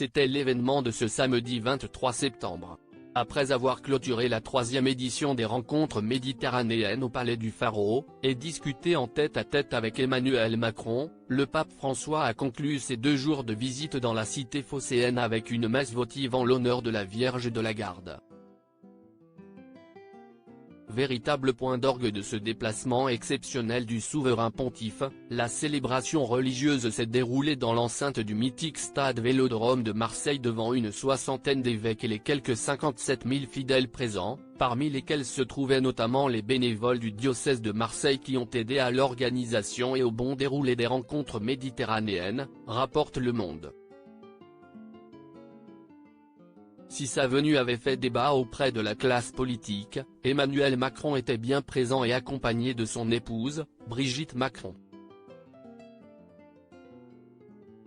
C'était l'événement de ce samedi 23 septembre. Après avoir clôturé la 3e édition des rencontres méditerranéennes au Palais du Pharaon, et discuté en tête-à-tête avec Emmanuel Macron, le pape François a conclu ses 2 jours de visite dans la cité phocéenne avec une messe votive en l'honneur de la Vierge de la Garde. Véritable point d'orgue de ce déplacement exceptionnel du souverain pontife, la célébration religieuse s'est déroulée dans l'enceinte du mythique stade Vélodrome de Marseille devant une 60aine d'évêques et les quelques 57 000 fidèles présents, parmi lesquels se trouvaient notamment les bénévoles du diocèse de Marseille qui ont aidé à l'organisation et au bon déroulé des rencontres méditerranéennes, rapporte Le Monde. Si sa venue avait fait débat auprès de la classe politique, Emmanuel Macron était bien présent et accompagné de son épouse, Brigitte Macron.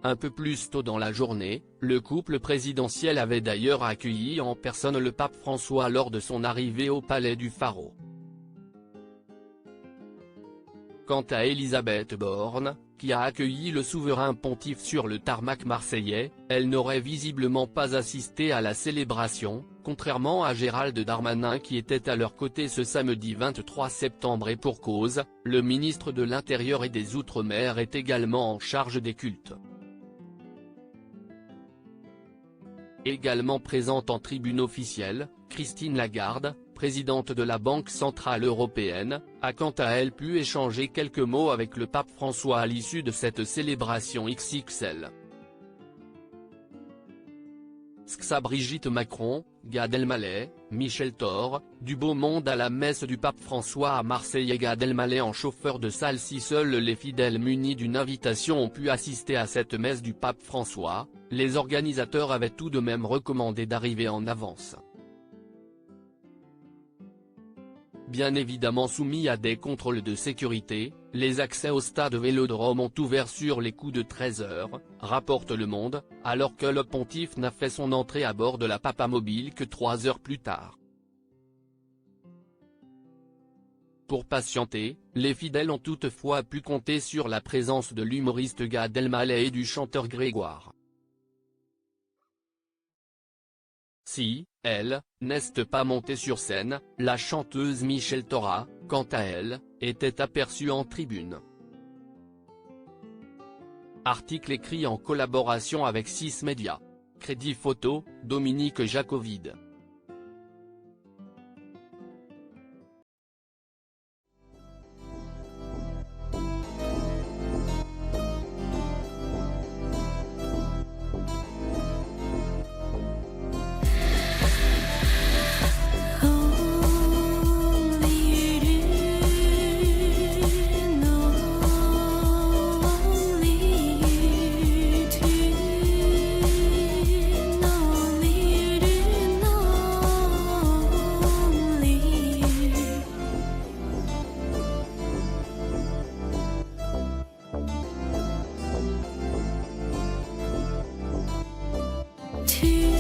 Un peu plus tôt dans la journée, le couple présidentiel avait d'ailleurs accueilli en personne le pape François lors de son arrivée au Palais du Pharaon. Quant à Elisabeth Borne, qui a accueilli le souverain pontife sur le tarmac marseillais, elle n'aurait visiblement pas assisté à la célébration, contrairement à Gérald Darmanin qui était à leur côté ce samedi 23 septembre et pour cause, le ministre de l'Intérieur et des Outre-mer est également en charge des cultes. Également présente en tribune officielle, Christine Lagarde, présidente de la Banque Centrale Européenne, a quant à elle pu échanger quelques mots avec le pape François à l'issue de cette célébration XXL. Xa Brigitte Macron, Gad Elmaleh, Michel Thor, du beau monde à la messe du pape François à Marseille et Gad Elmaleh en chauffeur de salle. Si seuls les fidèles munis d'une invitation ont pu assister à cette messe du pape François, les organisateurs avaient tout de même recommandé d'arriver en avance. Bien évidemment soumis à des contrôles de sécurité, les accès au stade Vélodrome ont ouvert sur les coups de 13 h, rapporte Le Monde, alors que le pontife n'a fait son entrée à bord de la Papamobile que 3 heures plus tard. Pour patienter, les fidèles ont toutefois pu compter sur la présence de l'humoriste Gad Elmaleh et du chanteur Grégoire. Si, elle, n'est pas montée sur scène, la chanteuse Michel Thora, quant à elle, était aperçue en tribune. Article écrit en collaboration avec 6 médias. Crédit photo, Dominique Jacovide. To